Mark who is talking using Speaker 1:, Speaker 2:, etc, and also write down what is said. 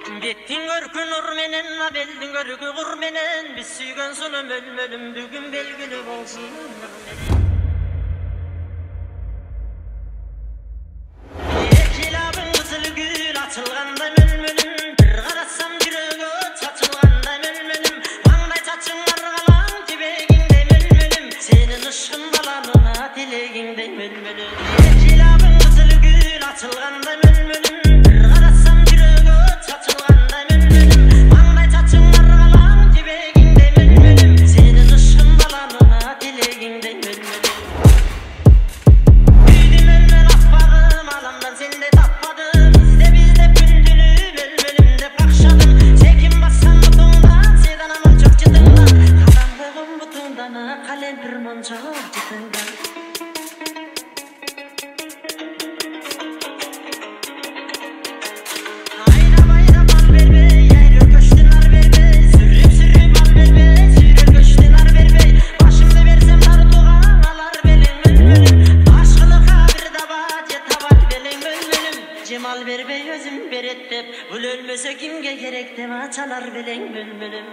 Speaker 1: Bеттің көркі нұр менен, абелдің көркі құр менен, біз сүйген сұлым өлмөлім бүгін белгілі болсын. Екілабың қызыл гүл açılғандай мөлмөлім, бір қарасам жүрегі чачылғандай мөлмөлім, маңдай чачың арғалаң жібегіңдей мөлмөлім, сенің ұшқын баланына телегіңдей мөлмөлім. Екілабың қызыл гүл açılғандай мөлмөлім, Cemal berbey özüm berettep, ul ölmese kimge gerek deme çalar bilen bülbülüm.